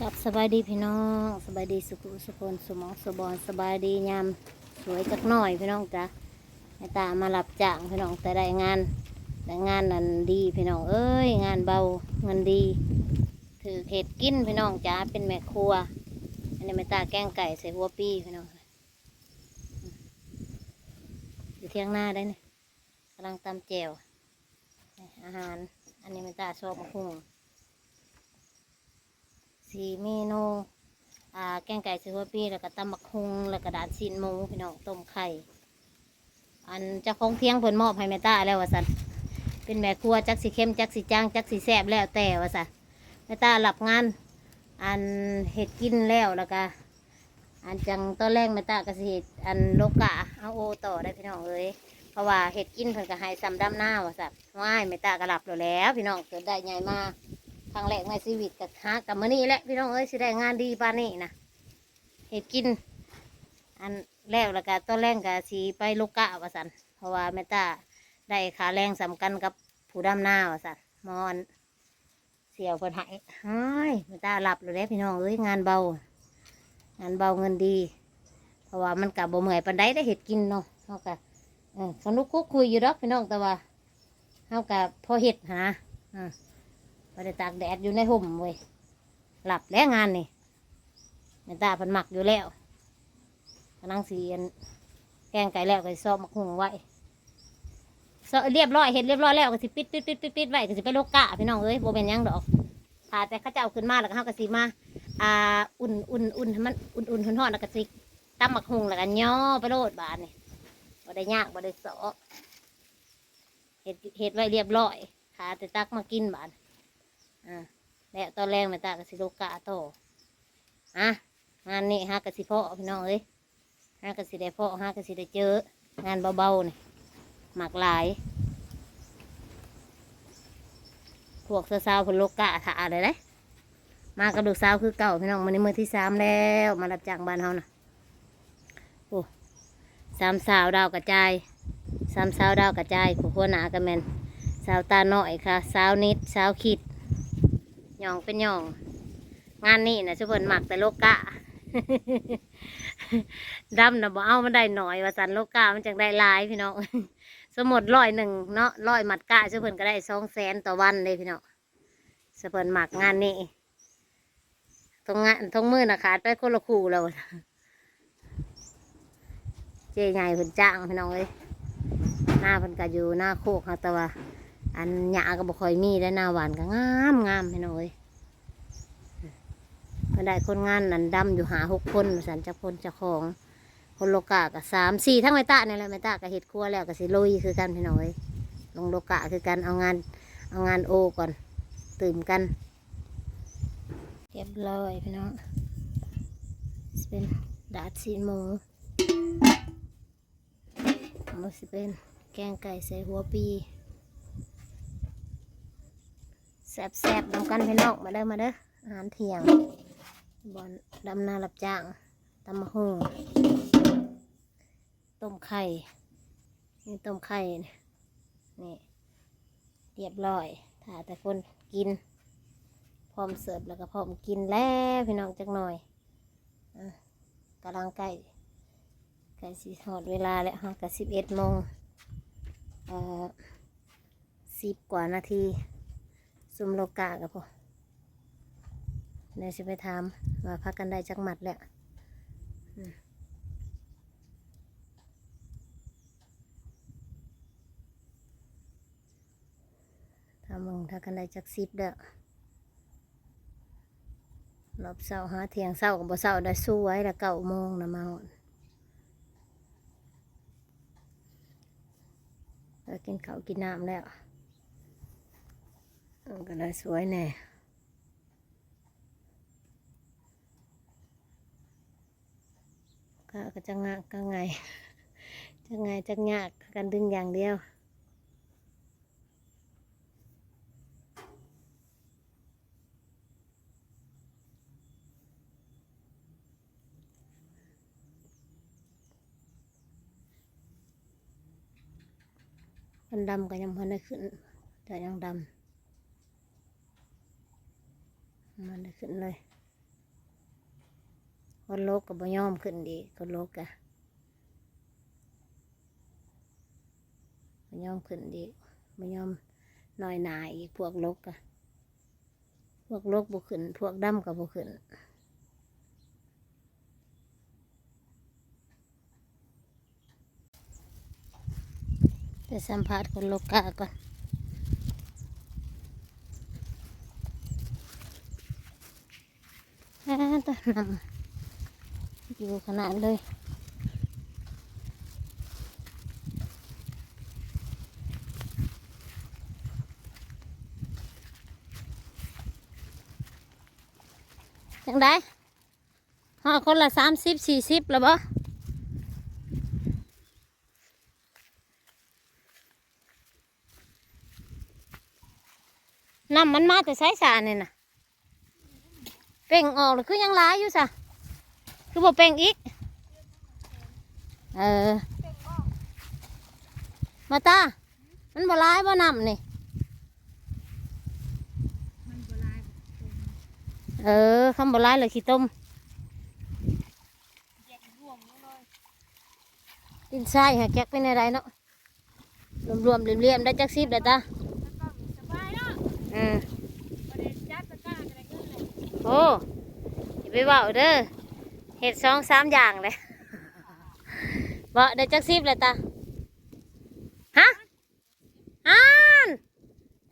กับสบายดีพี่น้องสบายดีสุขสุขคนสมองสบอนสบายดียามสวยจักหน่อยพี่น้องจ้ะให้ตามาหลับจ้างพี่น้องแต่ได้งานนั่นดีพี่น้องเอ้ยงานเบาเงินดีถือเห็ดกินพี่น้องจ้าเป็นแม่ครัวอันนี้ไม่ตาแกงไก่ใส่หัวปีพี่น้องอยู่เที่ยงหน้าได้เนี่ยกำลังตำแจ่วอาหารอันนี้ไม่ตาชอบมะฮุ่งสี่เมนูแกงไก่ใส่หัวปีแล้วก็ตำบักฮุงแล้วก็ดาดซีนหมูพี่น้องต้มไข่อันเจ้าของเที่ยงเพิ่นมอบให้แม่ตาแล้วว่าสันเป็นแม่ครัวจักสีเข้มจักสีจางจักสีแซ่บแล้วแต่ว่าสันแม่ตาหลับงานอันเห็ดกินแล้วก็อันจังต้นแรกแม่ตาก็สิเห็ดอันโลกะเอาโอต่อได้พี่น้องเอ้ยเพราะว่าเห็ดกินเพิ่นก็ให้ซ้ำดำหน้าว่าสันว่ายแม่ตาก็หลับแล้วพี่น้องเกิดได้ใหญ่มาครั้งแรกในชีวิตกับหากับมื้อนี้แหละพี่น้องเอ้ยสิได้งานดีปานนี้นะเห็ดกินอันแล้วก็ต้นแรกก็สีไปโลกะว่าสันเพราะว่าแม่ตาได้ค่าแรงสำคัญกับผู้ดำหน้าว่าสันมอนเสี่ยวเพิ่นให้เฮ้ยแม่ตาหลับแล้วพี่น้องเอ้ยงานเบเงินดีเพราะว่ามันกับบ่เมื่อยปานใดได้เห็ดกินเนาะเฮากับสนุกคุยอยู่ดอกพี่น้องแต่ว่าเฮากับพอเห็ดหาบ่ได้ตากแดดอยู่ในห่มเว้ยหลับแล้วงานนี่แม่ตาเพิ่นหมักอยู่แล้วกำลังสีแกงไก่แล้วก็สิซอกมักหุงไว้ซอกเรียบร้อยเห็ดเรียบร้อยแล้วก็สิปิดไว้ก็สิไปโลกะพี่น้องเอ้ยบ่เป็นหยังดอกถ้าแต่เขาจะเอาขึ้นมาแล้วก็เฮาก็สิมาอุ่นให้มันอุ่นร้อนๆแล้วก็สิตำมักหุงแล้วก็ย่อไปโลดบาดนี่บ่ได้ยากบ่ได้ซอกเห็ดไว้เรียบร้อยถ้าแต่ตักมากินบาดแล้วตอนแรกแม่ตาก็สิโลกะโตงานนี้ฮะกสิเพาะพี่น้องเอ้ยฮะกสิได้เพาะฮะกสิได้เจองานเบาๆนี่หมากหลายพวกสาวๆคนโลกะถ่าอะไรเลยมากับลูกสาวคือเก่าพี่น้องมันในมือที่สามแล้วมารับจ้างบ้านเฮานะโอ้สามสาวดาวกระจายผู้หัวหน้ากันแมนสาวตาหน่อยค่ะสาวนิดสาวขิดหย่องเป็นหย่องงานนี้นะชุบเพิ่นหมักแต่โลกะ ดำนะบ่เอามันได้หน่อยว่าสันโลกามันจังได้หลายพี่น้อง สมมติ100เนาะ100หมัดกะชุบเพิ่นก็ได้200,000ต่อวันเลยพี่น้องชุบเพิ่นหมักงานนี้ตรงงานตรงมือนะขาดไปคนละคู่แล้ว เจ๊ใหญ่เพิ่นจ้างพี่น้องเลยหน้าเพิ่นก็อยู่หน้าโคกค่ะแต่ว่าอันหญ้าก็บ่ค่อยมีได้หน้าหวานก็งามพี่น้องเลยเพิ่นได้คนงานนั่นดำอยู่5-6 คนสันเจ้าคนเจ้าของคนโลกะก็3-4ทั้งแม่ตาเนี่ยแหละแม่ตาก็เฮ็ดครัวแล้วก็สิลุยคือกันพี่น้องเลยลงโลกะคือกันเอางานโอก่อนตื่มกันเรียบร้อยพี่น้องเป็นดาดซีนหมูมันสิเป็นแกงไก่ใส่หัวปีแซ่บๆนำกันพี่น้องมาเด้ออาหารเที่ยงบอนดำนารับจ้างตำมะฮุ่งต้มไข่นี่ต้มไข่นี่เรียบร้อยถ้าแต่คนกินพร้อมเสิร์ฟแล้วก็พร้อมกินแล้วพี่น้องจักหน่อยกำลังใกล้สิหอดเวลาแล้วฮะกับ11 โมง10 กว่านาทีซุ่มโลกากับพอเดี๋ยวจะไปทำว่าพักกันได้จักหมัดแล้วถ้ากันได้จัก10เด้อรอบเช้าหาเที่ยงเช้ากับบ่เช้าได้สู้ไว้แล้ว9 โมงนะมาหอดแล้วกินข้าวกินน้ำแล้วก็ได้สวยแน่ก็จะงะก็ไงจะยากกันดึงอย่างเดียวมันดำก็ยังพอได้ขึ้นแต่ยังดำมันได้ขึ้นเลย คนโลกก็บ่ยอมขึ้นดีคนโลกกะบ่ยอมขึ้นดีบ่ยอมน้อยหนาอีกพวกโลกกะพวกโลกบ่ขึ้นพวกดำก็บ่ขึ้นไปสัมภาษณ์คนโลกกะก่อนตะนำอยู่ขนาดเลยจังได้ห่อคนละ30-40แล้วบ่น้ำมันมาแต่ไสสารนี่น่ะเป่งออกหรือคือยังร้ายอยู่ซะคือบ่เป่งอีกมาตามันบ่ร้ายบ่น้ำนี่คำบ่ร้ายเลยขี้ต้มดินทรายหาแก๊กเป็นอะไรเนาะรวมๆเรียมๆได้จัก10ได้ตาโอ้อย่าไปเว้าเด้อเห็ด2-3อย่างเลยบ่ได้จัก10เลยตาฮะอ่าน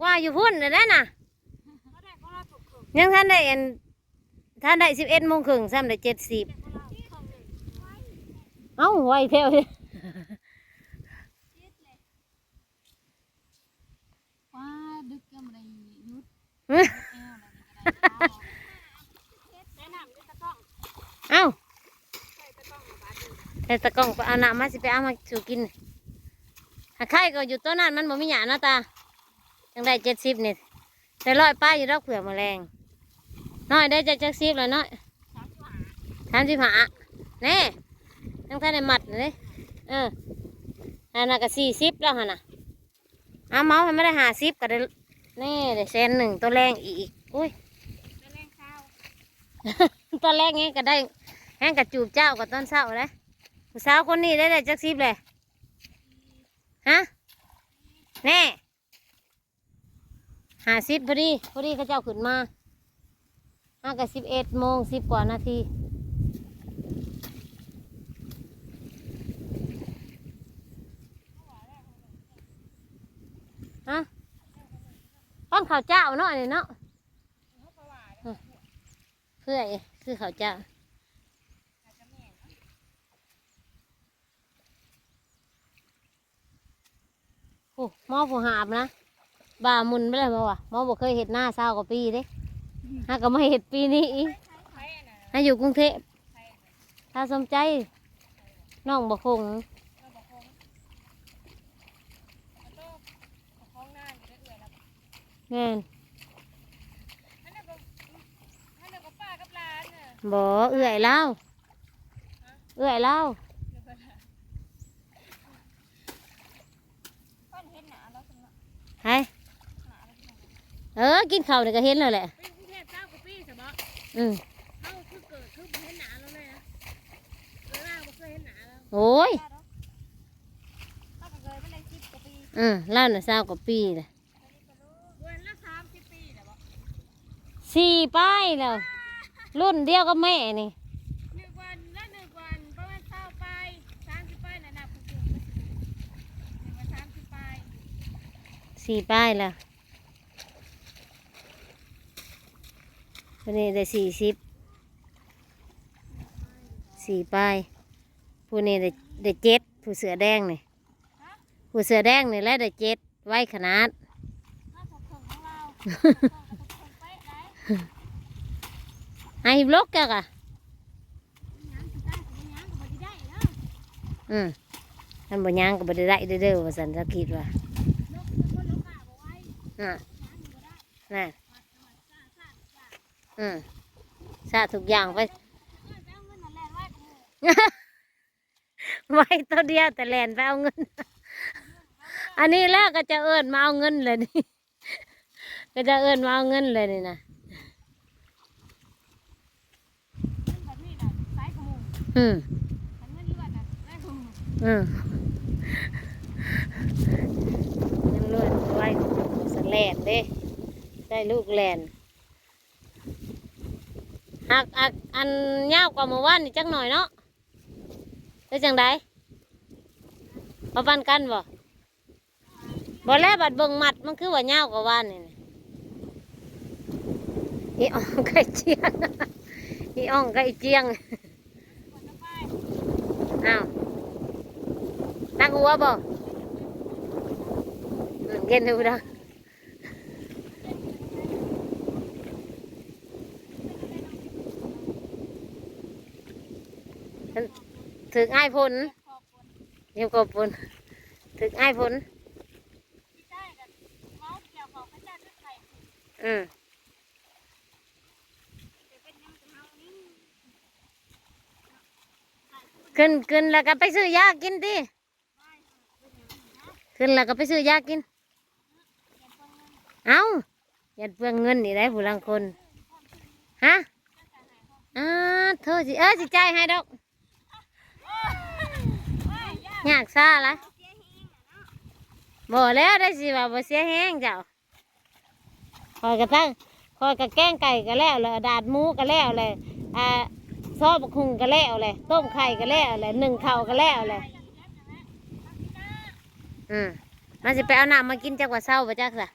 ว่าอยู่พุ่นเลยได้น่ะยังท่านได้11:30ซ้ำได้70เอ้าไวเท่าเลย ว้าดึกก็ไม่ได้ยุดเอ้าแต่ตะกล้องไปเอาน้ำมาสิไปเอามาสู่กินหาไข่ก็อยู่ต้นนั้นมันบ่มีหยาเนาะตายังได้70นี่แต่ร้อยป้ายอยู่ดอกเผื่อแมลงน้อยได้70แล้วน้อย35แน่ยังท่านได้มัดเลยอันนั้นก็40แล้วหั่นน่ะเอาเมาให้ไม่ได้50ก็ได้นี่ได้100,000ตัวแรงอีกอุ้ยตอนแรกไงก็ได้แห้งกับจูบเจ้ากับตอนเช้าเลยผู้สาวคนนี้ได้จัก10เลยฮะแน่50พอดีเขาเจ้าขึ้นมากับ11:10กว่านาทีฮะป้อนข้าวเจ้าเนาะนี่เนาะเพื่อคือข้าวเจ้าโอ้หมอผู้หาบนะบ่ามุนไม่ได้บ่วะหมอบอกเคยเห็ดหน้า20 กว่าปีเด้ฮะก็ไม่เห็ดปีนี้อีกฮะอยู่กรุงเทพถ้าสมใจน้องบ่คงแม่นบ่เอื่อยเล่าให้กินข้าวเนี่ยก็เห็นแล้วแหละอืมโอ้ยเล่าน่ะ20 กว่าปีเลย4 ป้ายแล้วรุ่นเดียวกับแม่นี่4 ป้ายแล้ววันนี้ได้40 4 ป้ายผู้นี้ได้7ผู้เสือแดงนี่แล้วได้7ไว้ขนาด ไอ้บล็อกแกอะท่านบ่ย่างก็บ่ได้เด้อว่าสันจะคิดว่าน่ะซาทุกอย่างไป ไว้ตัวเดียวแต่แลนไปเอาเงิน อันนี้แล้วก็จะเอิ้นมาเอาเงินเลยนี่ ก็จะเอิ้นมาเอาเงินเลยนี่นะ อืม มันเงินเลือดน่ะได้บ่ อืมยังเลือดไว้สแลนเด้ได้ลูกแลนหักอันยาวกว่าเมื่อวานนี่จักหน่อยเนาะได้จังไดประปันกันบ่แล้วบัดเบิ่งมัดมันคือว่ายาวกว่าวานนี่นะอีอ่องไก่เจียง อีอ่องไก่เจียง คนจะไป อ้าวนั่งหัวบ่เย็นดูดังถึงไอ้ายพล ขอบคุณ เดี๋ยวก็พลถึงไอ้ายพล ที่ได้กันเมาเกี่ยวของพระเจ้าด้วยไข่ อืม จะเป็นยังจะเมานี่ ขึ้นแล้วก็ไปซื้อยากินดิขึ้นแล้วก็ไปซื้อยากิน เอ้าอย่าเปลืองเงินนี่ได้ผู้ลังคนฮะเธอสิสิจ่ายให้ดอกยากซ่าละบ่แล้วได้สิว่าบ่เสียแห้งเจ้าคอยกระทั่งคอยกระแกงไก่ก็แล้วเลยดาดหมูก็แล้วเลยซอบคุงก็แล้วเลยต้มไข่ก็แล้วเลยนึ่งข้าวก็แล้วเลยมันสิไปเอาน้ำมากินจากว่าเศร้าไปจักซะ